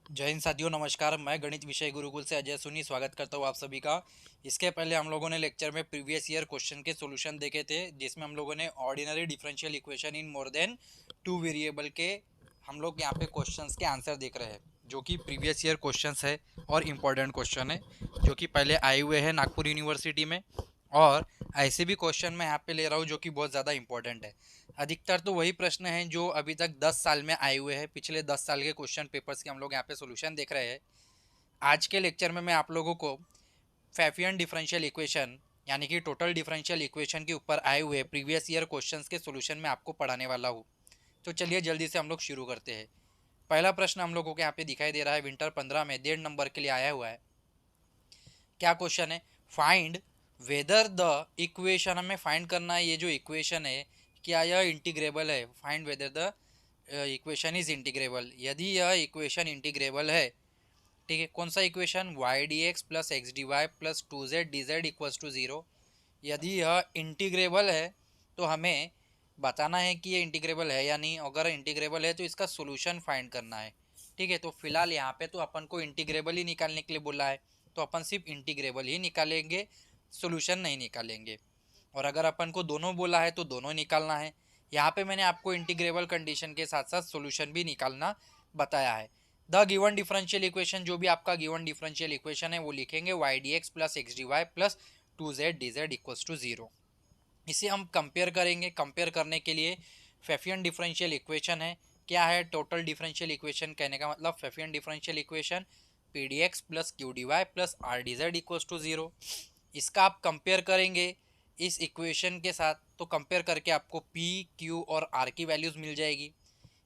जय हिंद साथियों, नमस्कार। मैं गणित विषय गुरुकुल से अजय सुनी स्वागत करता हूँ आप सभी का। इसके पहले हम लोगों ने लेक्चर में प्रीवियस ईयर क्वेश्चन के सॉल्यूशन देखे थे, जिसमें हम लोगों ने ordinary differential equation in more than two variable के हम लोग यहाँ पे क्वेश्चंस के आंसर देख रहे हैं, जो कि प्रीवियस ईयर क्वेश्चंस है और इम्पोर्टेंट क्वेश्चन है, जो कि पहले आए हुए हैं नागपुर यूनिवर्सिटी में। और ऐसे भी क्वेश्चन मैं यहाँ पे ले रहा हूँ जो कि बहुत ज़्यादा इंपॉर्टेंट है। अधिकतर तो वही प्रश्न हैं जो अभी तक 10 साल में आए हुए हैं। पिछले 10 साल के क्वेश्चन पेपर्स के हम लोग यहाँ पे सॉल्यूशन देख रहे हैं। आज के लेक्चर में मैं आप लोगों को फैफियन डिफरेंशियल इक्वेशन यानी कि टोटल डिफरेंशियल इक्वेशन के ऊपर आए हुए प्रीवियस ईयर क्वेश्चंस के सॉल्यूशन में आपको पढ़ाने वाला हूँ। तो चलिए जल्दी से हम लोग शुरू करते हैं। पहला प्रश्न हम लोगों को यहाँ पे दिखाई दे रहा है, विंटर 15 में 1.5 नंबर के लिए आया हुआ है। क्या क्वेश्चन है? फाइंड वेदर द इक्वेशन, हमें फाइंड करना है ये जो इक्वेशन है क्या यह इंटीग्रेबल है। Find whether the equation is integrable. यदि यह इक्वेशन इंटीग्रेबल है, ठीक है, कौन सा equation? Y d x plus x d Y plus 2z d Z equals to zero. यदि यह इंटीग्रेबल है तो हमें बताना है कि ये इंटीग्रेबल है या नहीं। अगर इंटीग्रेबल है तो इसका सोल्यूशन फाइंड करना है। ठीक है, तो फिलहाल यहाँ पे तो अपन को इंटीग्रेबल ही निकालने के लिए बोला है, तो अपन सिर्फ इंटीग्रेबल ही निकालेंगे, सोल्यूशन नहीं निकालेंगे। और अगर अपन को दोनों बोला है तो दोनों निकालना है। यहाँ पे मैंने आपको इंटीग्रेबल कंडीशन के साथ साथ सोल्यूशन भी निकालना बताया है। द गिवन डिफरेंशियल इक्वेशन, जो भी आपका गिवन डिफरेंशियल इक्वेशन है वो लिखेंगे y d x plus x d Y plus 2z d Z equals to zero. इसे हम कंपेयर करेंगे। कंपेयर करने के लिए फैफियन डिफरेंशियल इक्वेशन है। क्या है टोटल डिफरेंशियल इक्वेशन? कहने का मतलब Pfaffian differential equation P D x plus Q D Y plus R D Z equals to zero. इसका आप कंपेयर करेंगे इस इक्वेशन के साथ, तो कंपेयर करके आपको पी क्यू और आर की वैल्यूज़ मिल जाएगी।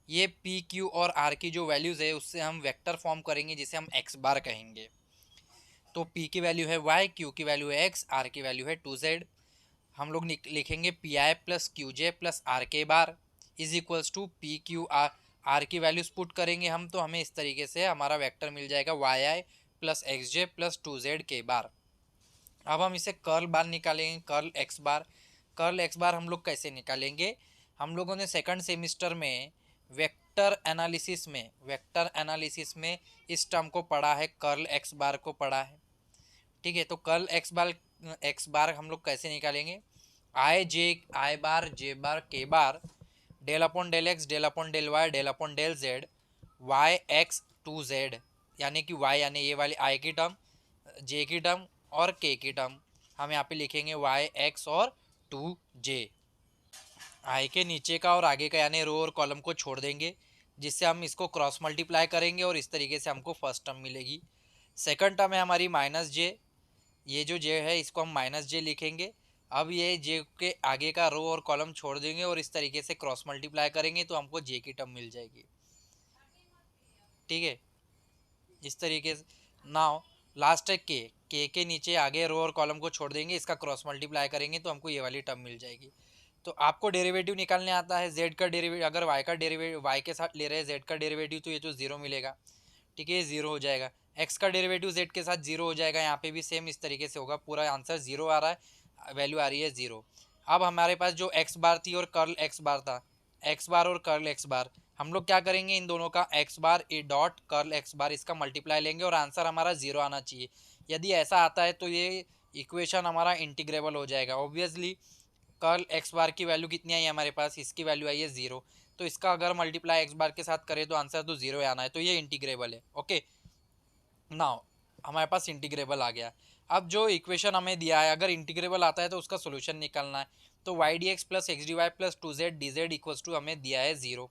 ये पी क्यू और आर की जो वैल्यूज़ है उससे हम वेक्टर फॉर्म करेंगे जिसे हम एक्स बार कहेंगे। तो पी की वैल्यू है वाई, क्यू की वैल्यू है एक्स, आर की वैल्यू है 2z। हम लोग लिखेंगे P I plus Q J plus are के bar is equals to P Q R. R की वैल्यूज पुट करेंगे हम, तो हमें इस तरीके से हमारा वेक्टर मिल जाएगा वाई आई प्लस एक्स जे प्लस 2z के बार। अब हम इसे कर्ल बार निकालेंगे, कर्ल एक्स बार। कर्ल एक्स बार हम लोग कैसे निकालेंगे? हम लोगों ने सेकंड सेमिस्टर में वेक्टर एनालिसिस में इस टर्म को पढ़ा है, कर्ल एक्स बार को पढ़ा है। ठीक है, तो कर्ल एक्स बार हम लोग कैसे निकालेंगे? आई बार J bar K bar del upon del x del upon del Y del upon del Z Y X 2z, यानी कि वाई यानी ये वाली आई की टर्म, जे की टर्म और के की टर्म। हम यहाँ पे लिखेंगे वाई एक्स और 2j। आई के नीचे का और आगे का यानी रो और कॉलम को छोड़ देंगे, जिससे हम इसको क्रॉस मल्टीप्लाई करेंगे और इस तरीके से हमको फर्स्ट टर्म मिलेगी। सेकंड टर्म है हमारी माइनस जे। ये जो जे है इसको हम माइनस जे लिखेंगे। अब ये जे के आगे का रो और कॉलम छोड़ देंगे और इस तरीके से क्रॉस मल्टीप्लाई करेंगे तो हमको जे की टर्म मिल जाएगी। ठीक है, इस तरीके से। नाउ लास्ट है के नीचे आगे रो और कॉलम को छोड़ देंगे, इसका क्रॉस मल्टीप्लाई करेंगे तो हमको ये वाली टर्म मिल जाएगी। तो आपको डेरिवेटिव निकालने आता है। जेड का डेरिवेटिव, अगर वाई का डेरिवेटिव वाई के साथ ले रहे हैं जेड का डेरिवेटिव, तो ये तो जीरो मिलेगा। ठीक है, ये जीरो हो जाएगा। एक्स का डेरिवेटिव जेड के साथ जीरो हो जाएगा। यहाँ पे भी सेम इस तरीके से होगा, पूरा आंसर जीरो आ रहा है, वैल्यू आ रही है जीरो। अब हमारे पास जो एक्स बार थी और कर्ल एक्स बार था, एक्स बार और कर्ल एक्स बार, हम लोग क्या करेंगे? इन दोनों का X bar A dot curl X bar इसका मल्टीप्लाई लेंगे और आंसर हमारा जीरो आना चाहिए। यदि ऐसा आता है तो ये इक्वेशन हमारा इंटीग्रेबल हो जाएगा। ऑब्वियसली कर्ल एक्स बार की वैल्यू कितनी आई है हमारे पास? इसकी वैल्यू आई है जीरो, तो इसका अगर मल्टीप्लाई एक्स बार के साथ करें तो आंसर तो जीरो आना है, तो ये इंटीग्रेबल है। ओके, नाउ हमारे पास इंटीग्रेबल आ गया। अब जो इक्वेशन हमें दिया है, अगर इंटीग्रेबल आता है तो उसका सोल्यूशन निकालना है। तो y d x plus x d Y plus 2z d Z equals to हमें दिया है zero.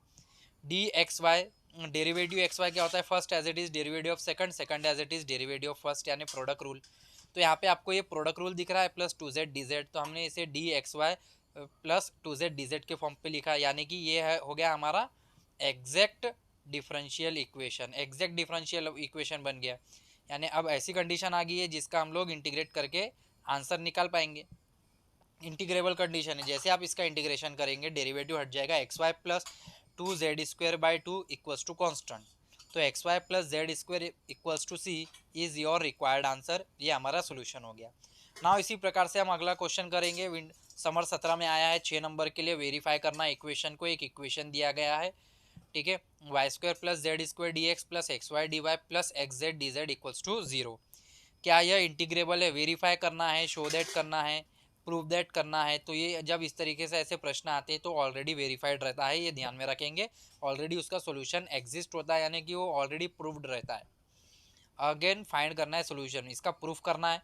D x y, derivative x y क्या होता है? First as it is derivative of second, second as it is derivative of first, यानी product rule. तो यहाँ पे आपको ये प्रोडक्ट रूल दिख रहा है प्लस 2z डी जेड, तो हमने इसे d x Y plus 2z d z के फॉर्म पे लिखा है, यानी कि ये है हो गया हमारा exact differential equation. Exact differential equation बन गया, यानी अब ऐसी कंडीशन आ गई है जिसका हम लोग इंटीग्रेट करके आंसर निकाल पाएंगे। इंटीग्रेबल कंडीशन है, जैसे आप इसका इंटीग्रेशन करेंगे डेरिवेटिव हट जाएगा, X Y plus 2z² by 2 equals to constant. तो X Y plus z² equals to C is your required answer. ये हमारा सोल्यूशन हो गया। ना इसी प्रकार से हम अगला क्वेश्चन करेंगे। समर 17 में आया है 6 नंबर के लिए। वेरीफाई करना इक्वेशन को। एक इक्वेशन दिया गया है ठीक है, y square plus Z square d x plus x y d Y plus x z d Z equals to 0। क्या यह इंटीग्रेबल है? वेरीफाई करना है, शो दैट करना है, प्रूव दैट करना है। तो ये जब इस तरीके से ऐसे प्रश्न आते हैं तो ऑलरेडी वेरीफाइड रहता है, ये ध्यान में रखेंगे। ऑलरेडी उसका सोल्यूशन एग्जिस्ट होता है, यानी कि वो ऑलरेडी प्रूव्ड रहता है। अगेन फाइंड करना है सोल्यूशन, इसका प्रूफ करना है।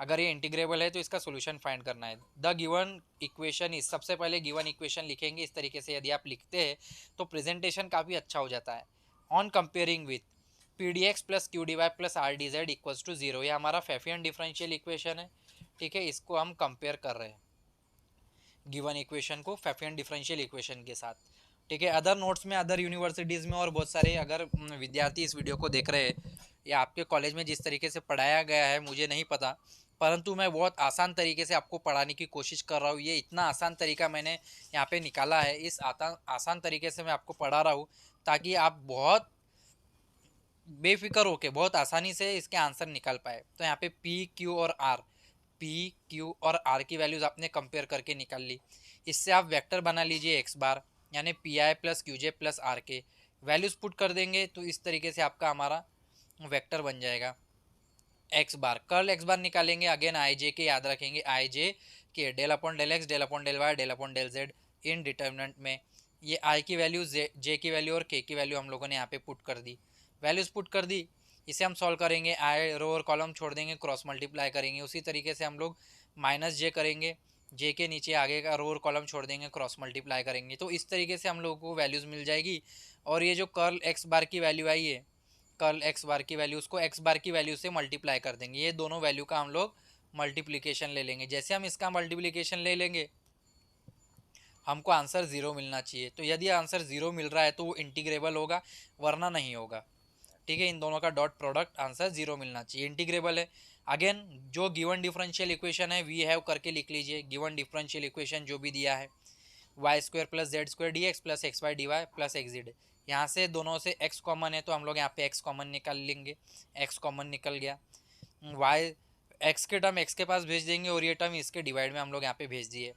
अगर ये इंटीग्रेबल है तो इसका सोल्यूशन फाइंड करना है। द गिवन इक्वेशन इस, सबसे पहले गिवन इक्वेशन लिखेंगे इस तरीके से। यदि आप लिखते हैं तो प्रेजेंटेशन काफ़ी अच्छा हो जाता है। On comparing with p D x plus Q D Y plus R D Z equals to 0, ये हमारा फेफियन डिफरेंशियल इक्वेशन है। ठीक है, इसको हम कंपेयर कर रहे हैं गिवन इक्वेशन को फेफियन डिफरेंशियल इक्वेशन के साथ। ठीक है, अदर नोट्स में, अदर यूनिवर्सिटीज़ में और बहुत सारे अगर विद्यार्थी इस वीडियो को देख रहे हैं या आपके कॉलेज में जिस तरीके से पढ़ाया गया है मुझे नहीं पता, परंतु मैं बहुत आसान तरीके से आपको पढ़ाने की कोशिश कर रहा हूँ। ये इतना आसान तरीका मैंने यहाँ पे निकाला है, इस आसान तरीके से मैं आपको पढ़ा रहा हूँ ताकि आप बहुत बेफिक्र होके बहुत आसानी से इसके आंसर निकाल पाए। तो यहाँ पे पी क्यू और आर, पी क्यू और आर की वैल्यूज़ आपने कंपेयर करके निकाल ली। इससे आप वेक्टर बना लीजिए एक्स बार, यानी p I plus Q J plus are k values put कर देंगे तो इस तरीके से आपका हमारा वेक्टर बन जाएगा एक्स बार। कर्ल एक्स बार निकालेंगे, अगेन आई जे के याद रखेंगे, i j k del upon del x del upon del Y del upon del z in determinant में। ये आई की वैल्यू, जे की वैल्यू और के की वैल्यू हम लोगों ने यहाँ पे पुट कर दी, वैल्यूज़ पुट कर दी। इसे हम सॉल्व करेंगे, आई रो और कॉलम छोड़ देंगे, क्रॉस मल्टीप्लाई करेंगे। उसी तरीके से हम लोग माइनस जे करेंगे, जे के नीचे आगे का रो और कॉलम छोड़ देंगे, क्रॉस मल्टीप्लाई करेंगे। तो इस तरीके से हम लोगों को वैल्यूज़ मिल जाएगी। और ये जो कर्ल एक्स बार की वैल्यू आई है, कर्ल एक्स बार की वैल्यू, उसको एक्स बार की वैल्यू से मल्टीप्लाई कर देंगे। ये दोनों वैल्यू का हम लोग मल्टीप्लिकेशन ले लेंगे। जैसे हम इसका मल्टीप्लिकेशन ले लेंगे हमको आंसर 0 मिलना चाहिए। तो यदि आंसर 0 मिल रहा है तो वो इंटीग्रेबल होगा, वरना नहीं होगा। ठीक है, इन दोनों का डॉट प्रोडक्ट आंसर 0 मिलना चाहिए, इंटीग्रेबल है। अगेन जो गिवन डिफरेंशियल इक्वेशन है वी हैव करके लिख लीजिए। गिवन डिफरेंशियल इक्वेशन जो भी दिया है, y square plus Z square d x plus x y d Y plus x z. यहाँ से दोनों से x कॉमन है तो हम लोग यहाँ पे x कॉमन निकाल लेंगे, x कॉमन निकल गया। y x के टर्म x के पास भेज देंगे और ये टर्म इसके डिवाइड में हम लोग यहाँ पे भेज दिए।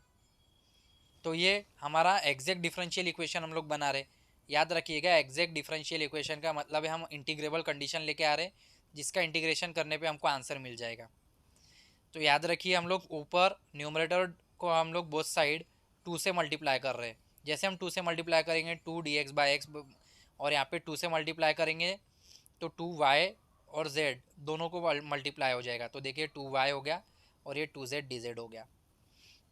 तो ये हमारा एग्जैक्ट डिफरेंशियल इक्वेशन हम लोग बना रहे। याद रखिएगा, एग्जैक्ट डिफरेंशियल इक्वेशन का मतलब है हम इंटीग्रेबल कंडीशन लेके आ रहे हैं जिसका इंटीग्रेशन करने पे हमको आंसर मिल जाएगा। तो याद रखिए, हम लोग ऊपर न्यूमरेटर को हम लोग बोथ साइड 2 से मल्टीप्लाई कर रहे हैं। जैसे हम 2 से मल्टीप्लाई करेंगे 2 डी एक्स बाई एक्स, और यहाँ पे 2 से मल्टीप्लाई करेंगे तो 2 वाई और जेड दोनों को मल्टीप्लाई हो जाएगा। तो देखिए 2 वाई हो गया और ये 2 जेड डी जेड हो गया।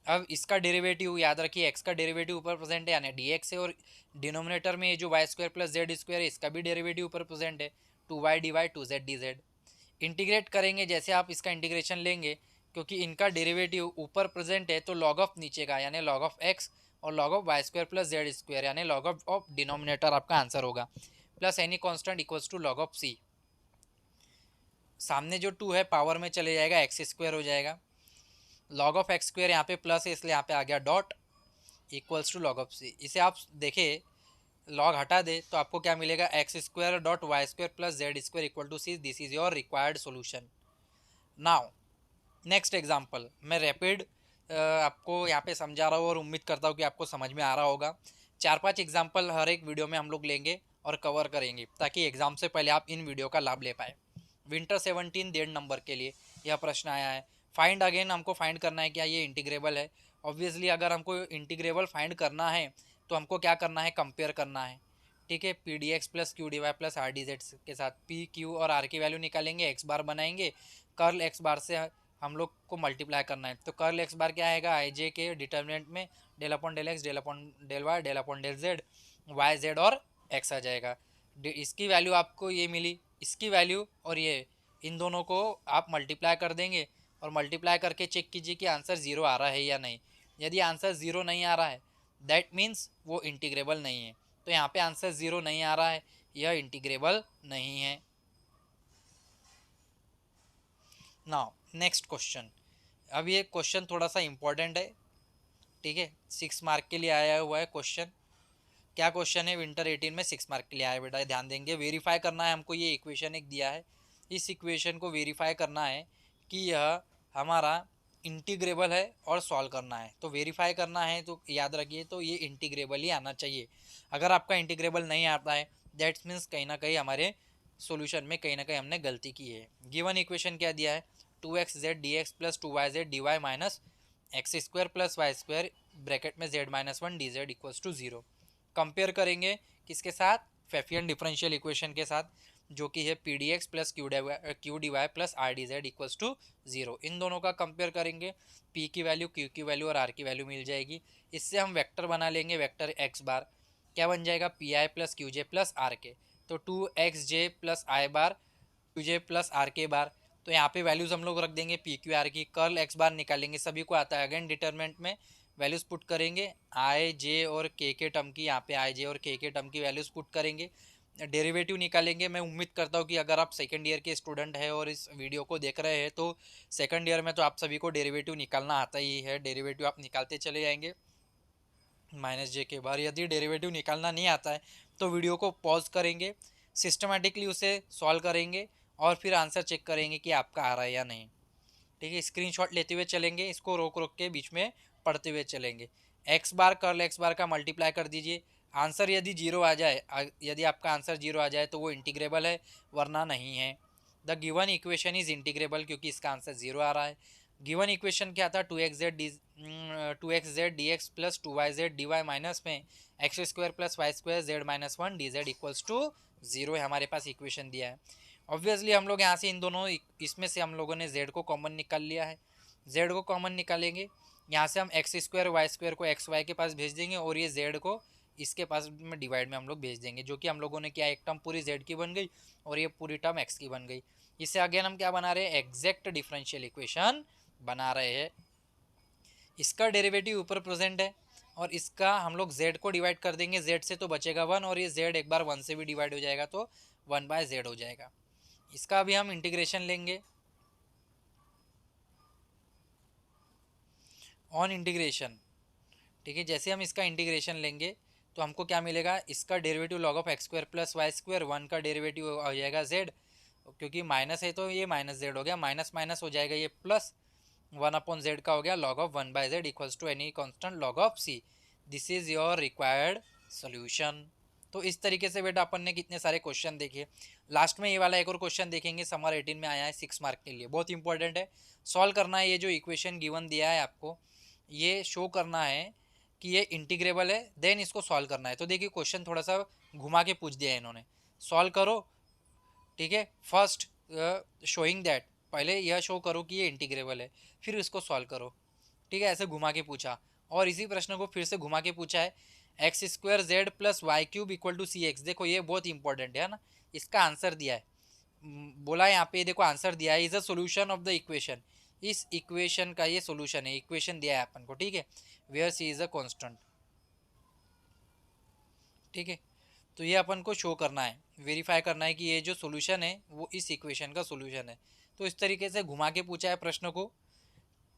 अब इसका डेरिवेटिव याद रखिए, एक्स का डेरिवेटिव ऊपर प्रेजेंट है यानी डी एक्स है, और डिनोमिनेटर में ये जो y square plus Z square है इसका भी डेरिवेटिव ऊपर प्रेजेंट है, 2 y d y 2 z d z. Integrate करेंगे, जैसे आप इसका इंटीग्रेशन लेंगे, क्योंकि इनका डेरिवेटिव ऊपर प्रेजेंट है तो लॉग ऑफ नीचे का यानी लॉग ऑफ एक्स और log of Y square plus Z square यानी लॉग ऑफ डिनोमिनेटर आपका आंसर होगा, plus any constant equals to log of C. सामने जो 2 है पावर में चले जाएगा, एक्स स्क्वायर हो जाएगा। लॉग ऑफ एक्स स्क्वायर यहाँ पे प्लस है इसलिए यहाँ पे आ गया dot, equals to log of C. इसे आप देखें, लॉग हटा दे तो आपको क्या मिलेगा, x square dot y square plus Z square equal to c. This is your required solution. Now next example, मैं रैपिड आपको यहाँ पे समझा रहा हूँ और उम्मीद करता हूँ कि आपको समझ में आ रहा होगा। 4-5 एग्जाम्पल हर एक वीडियो में हम लोग लेंगे और कवर करेंगे ताकि एग्जाम से पहले आप इन वीडियो का लाभ ले पाए। विंटर 17 डेढ़ नंबर के लिए यह प्रश्न आया है। फाइंड अगेन, हमको फाइंड करना है क्या ये इंटीग्रेबल है। ऑब्वियसली अगर हमको इंटीग्रेबल फाइंड करना है तो हमको क्या करना है, कंपेयर करना है। ठीक है, p D x plus Q D Y plus R D z के साथ पी क्यू और आर की वैल्यू निकालेंगे, एक्स बार बनाएंगे, कर्ल एक्स बार से हम लोग को मल्टीप्लाई करना है। तो कर्ल एक्स बार क्या आएगा, आई जे के डिटर्मिनेंट में del upon del x del upon del Y del upon del Z, y z और एक्स आ जाएगा। इसकी वैल्यू आपको ये मिली, इसकी वैल्यू और ये, इन दोनों को आप मल्टीप्लाई कर देंगे और मल्टीप्लाई करके चेक कीजिए कि आंसर 0 आ रहा है या नहीं। यदि आंसर 0 नहीं आ रहा है दैट मीन्स वो इंटीग्रेबल नहीं है। तो यहाँ पे आंसर 0 नहीं आ रहा है, यह इंटीग्रेबल नहीं है। Now next question. अब ये क्वेश्चन थोड़ा सा इम्पोर्टेंट है, ठीक है, 6 मार्क के लिए आया हुआ है क्वेश्चन। क्या क्वेश्चन है, विंटर 18 में 6 मार्क के लिए आया बेटा, ध्यान देंगे। वेरीफाई करना है हमको, ये इक्वेशन एक दिया है, इस इक्वेशन को वेरीफाई करना है कि यह हमारा इंटीग्रेबल है और सॉल्व करना है, तो वेरीफाई करना है, तो याद रखिए तो ये इंटीग्रेबल ही आना चाहिए। अगर आपका इंटीग्रेबल नहीं आता है दैट्स मीन्स कहीं ना कहीं हमारे सॉल्यूशन में कहीं ना कहीं हमने गलती की है। गिवन इक्वेशन क्या दिया है, 2xz dx plus 2yz dy minus x square plus Y square bracket में z minus 1 D Z equals to 0। Compare करेंगे किसके साथ, फेफियन डिफरेंशियल इक्वेशन के साथ, जो कि है p D x plus Q D Y plus R D Z equals to 0। इन दोनों का कंपेयर करेंगे, p की वैल्यू, q की वैल्यू और r की वैल्यू मिल जाएगी। इससे हम वेक्टर बना लेंगे, वेक्टर x बार क्या बन जाएगा, p I plus Q J plus are k, तो 2xj plus i bar q J plus are के बार। तो यहाँ पे वैल्यूज़ हम लोग रख देंगे पी क्यू आर की, कर्ल एक्स बार निकालेंगे, सभी को आता है। अगेन डिटरमिनेंट में वैल्यूज़ पुट करेंगे, आई जे और के टर्म की, यहाँ पे आई जे और के टर्म की वैल्यूज़ पुट करेंगे, डेरिवेटिव निकालेंगे। मैं उम्मीद करता हूँ कि अगर आप सेकंड ईयर के स्टूडेंट हैं और इस वीडियो को देख रहे हैं तो सेकंड ईयर में तो आप सभी को डेरिवेटिव निकालना आता ही है, डेरिवेटिव आप निकालते चले जाएंगे माइनस जे के बार। यदि डेरिवेटिव निकालना नहीं आता है तो वीडियो को पॉज करेंगे, सिस्टमेटिकली उसे सॉल्व करेंगे और फिर आंसर चेक करेंगे कि आपका आ रहा है या नहीं। ठीक है, स्क्रीनशॉट लेते हुए चलेंगे, इसको रोक रोक के बीच में पढ़ते हुए चलेंगे। एक्स बार कर्ल एक्स बार का मल्टीप्लाई कर दीजिए, आंसर यदि जीरो आ जाए, यदि आपका आंसर जीरो आ जाए तो वो इंटीग्रेबल है, वरना नहीं है। The given equation is integrable क्योंकि इसका आंसर जीरो आ रहा है। गिवन इक्वेशन क्या था, 2xz dx plus 2yz dy minus में X square plus Y square Z minus 1 D Z equals to 0 है, हमारे पास इक्वेशन दिया है। ऑब्वियसली हम लोग यहाँ से इन दोनों इसमें से हम लोगों ने z को कॉमन निकाल लिया है, z को कॉमन निकालेंगे, यहाँ से हम एक्स स्क्वायर वाई स्क्वायर को एक्स वाई के पास भेज देंगे और ये z को इसके पास में डिवाइड में हम लोग भेज देंगे, जो कि हम लोगों ने किया, एक टर्म पूरी z की बन गई और ये पूरी टर्म x की बन गई। इससे अगेन हम क्या बना रहे हैं, एग्जैक्ट डिफरेंशियल इक्वेशन बना रहे हैं। इसका डेरिवेटिव ऊपर प्रेजेंट है और इसका हम लोग z को डिवाइड कर देंगे, z से तो बचेगा 1 और ये z एक बार 1 से भी डिवाइड हो जाएगा तो 1/z हो जाएगा। इसका भी हम इंटीग्रेशन लेंगे, ऑन इंटीग्रेशन। ठीक है, जैसे हम इसका इंटीग्रेशन लेंगे तो हमको क्या मिलेगा, इसका derivative log of x square plus Y square, 1 का डेरिवेटिव हो जाएगा z, क्योंकि माइनस है तो ये माइनस z हो गया, माइनस माइनस हो जाएगा ये प्लस, 1/z का हो गया log of 1/z equals to any constant log of c। This is your required solution. तो इस तरीके से बेटा अपन ने कितने सारे क्वेश्चन देखे। लास्ट में ये वाला एक और क्वेश्चन देखेंगे, समर 18 में आया है 6 मार्क के लिए, बहुत इंपॉर्टेंट है। सॉल्व करना है, ये जो इक्वेशन गिवन दिया है आपको ये शो करना है कि ये इंटीग्रेबल है, देन इसको सॉल्व करना है। तो देखिए क्वेश्चन थोड़ा सा घुमा के पूछ दिया है इन्होंने, सॉल्व करो। ठीक है, फर्स्ट शोइंग दैट, पहले यह शो करो कि ये इंटीग्रेबल है, फिर इसको सॉल्व करो। ठीक है, ऐसे घुमा के पूछा और इसी प्रश्न को फिर से घुमा के पूछा है, x square z plus Y cube equal to c x. देखो ये बहुत इंपॉर्टेंट है ना, इसका आंसर दिया है, बोला यहाँ पे देखो आंसर दिया है, is a solution of the equation, इस इक्वेशन का ये सोल्यूशन है, इक्वेशन दिया है अपन को। ठीक है, where c is a constant. ठीक है, तो ये अपन को शो करना है, वेरीफाई करना है कि ये जो सोल्यूशन है वो इस इक्वेशन का सोल्यूशन है। तो इस तरीके से घुमा के पूछा है प्रश्न को,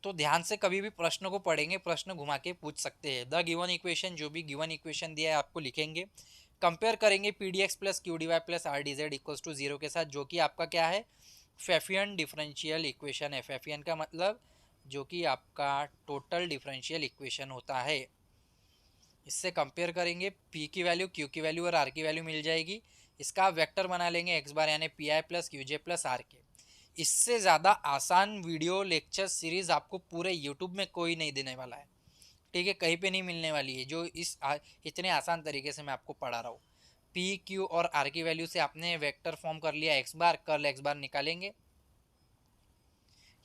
तो ध्यान से कभी भी प्रश्न को पढ़ेंगे, प्रश्न घुमा के पूछ सकते हैं। द गिवन इक्वेशन, जो भी गिवन इक्वेशन दिया है आपको लिखेंगे, कंपेयर करेंगे p D x plus Q D Y plus R D Z equals to 0 के साथ, जो कि आपका क्या है, फेफियन डिफरेंशियल इक्वेशन है। फेफियन का मतलब जो कि आपका टोटल डिफरेंशियल इक्वेशन होता है। इससे कंपेयर करेंगे, p की वैल्यू, q की वैल्यू और r की वैल्यू मिल जाएगी। इसका आप वेक्टर बना लेंगे x बार यानी p I plus Q J plus are k. इससे ज़्यादा आसान वीडियो लेक्चर सीरीज़ आपको पूरे यूट्यूब में कोई नहीं देने वाला है। ठीक है, कहीं पे नहीं मिलने वाली है जो इतने आसान तरीके से मैं आपको पढ़ा रहा हूँ। p q और r की वैल्यू से आपने वेक्टर फॉर्म कर लिया, x बार कर्ल x बार निकालेंगे,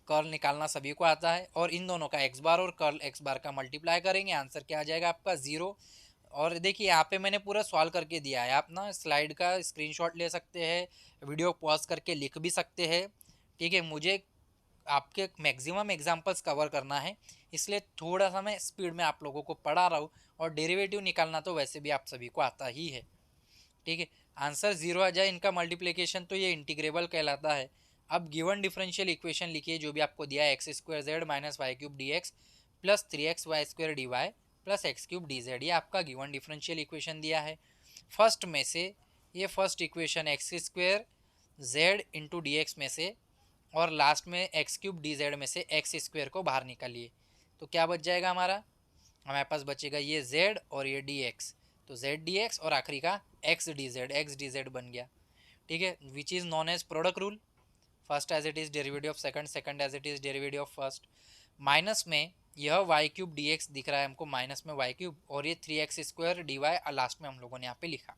कर्ल निकालना सभी को आता है, और इन दोनों का एक्स बार और कर्ल एक्स बार का मल्टीप्लाई करेंगे, आंसर क्या आ जाएगा आपका 0। और देखिए यहाँ पे मैंने पूरा सॉल्व करके दिया है, आप ना स्लाइड का स्क्रीनशॉट ले सकते हैं, वीडियो पॉज करके लिख भी सकते हैं। ठीक है, मुझे आपके मैक्सिमम एग्जांपल्स कवर करना है, इसलिए थोड़ा सा मैं स्पीड में आप लोगों को पढ़ा रहा हूँ, और डेरिवेटिव निकालना तो वैसे भी आप सभी को आता ही है। ठीक है, आंसर 0 आ जाए इनका मल्टीप्लिकेशन तो ये इंटीग्रेबल कहलाता है। अब गिवन डिफरेंशियल इक्वेशन लिखिए जो भी आपको दिया है, x square Z minus y cube d x plus 3x y square d Y plus x cube d z, ये आपका गिवन डिफरेंशियल इक्वेशन दिया है। फर्स्ट में से ये first equation x square Z into D x में से और लास्ट में एक्स क्यूब डी जेड में से एक्स स्क्वायर को बाहर निकालिए, तो क्या बच जाएगा हमारे पास बचेगा ये z और ये dx, तो z dx और आखिरी का x dz बन गया। ठीक है, which is known as product rule, first as it is derivative of second, second as it is derivative of first. Minus में यह वाई क्यूब डी एक्स दिख रहा है हमको, माइनस में वाई क्यूब, और ये 3x² dy लास्ट में हम लोगों ने यहाँ पे लिखा।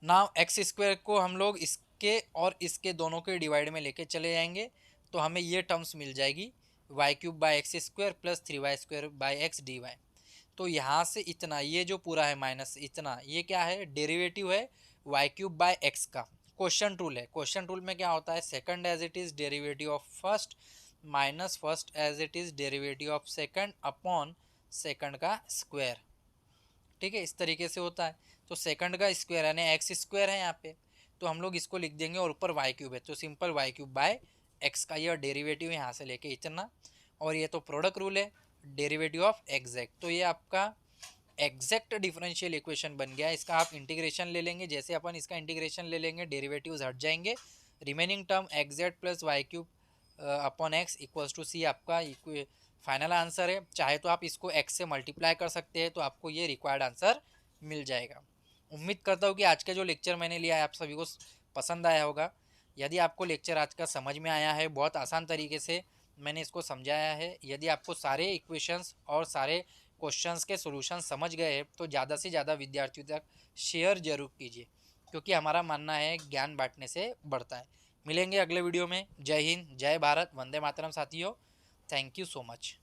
नाउ एक्स स्क्वायर को हम लोग इसके और इसके दोनों के डिवाइड में लेके चले जाएंगे, तो हमें ये टर्म्स मिल जाएगी y cube by x square plus 3y² by x d y. तो यहाँ से इतना, ये जो पूरा है माइनस इतना, ये क्या है, डेरिवेटिव है वाई क्यूब बाई एक्स का। क्वेश्चन रूल है, क्वेश्चन रूल में क्या होता है, second as it is derivative of first minus first as it is derivative of second upon second का स्क्वायर। ठीक है, इस तरीके से होता है। तो सेकंड का स्क्वायर यानी एक्स स्क्वायर है यहाँ पे, तो हम लोग इसको लिख देंगे, और ऊपर वाई क्यूब है तो simple y cube by x का यह डेरिवेटिव यहाँ से लेके इतना, और ये तो प्रोडक्ट रूल है डेरिवेटिव ऑफ एग्जैक्ट, तो ये आपका एग्जैक्ट डिफरेंशियल इक्वेशन बन गया। इसका आप इंटीग्रेशन ले लेंगे, जैसे अपन इसका इंटीग्रेशन ले लेंगे डेरिवेटिव्स हट जाएंगे, remaining term exact plus Y cube upon X equals to C आपका फाइनल आंसर है। चाहे तो आप इसको x से मल्टीप्लाई कर सकते हैं, तो आपको ये रिक्वायर्ड आंसर मिल जाएगा। उम्मीद करता हूँ कि आज का जो लेक्चर मैंने लिया है आप सभी को पसंद आया होगा। यदि आपको लेक्चर आज का समझ में आया है, बहुत आसान तरीके से मैंने इसको समझाया है, यदि आपको सारे इक्वेशंस और सारे क्वेश्चंस के सॉल्यूशन समझ गए हैं, तो ज़्यादा से ज़्यादा विद्यार्थियों तक शेयर जरूर कीजिए, क्योंकि हमारा मानना है ज्ञान बांटने से बढ़ता है। मिलेंगे अगले वीडियो में। जय हिंद, जय भारत, वंदे मातरम साथियों। Thank you so much.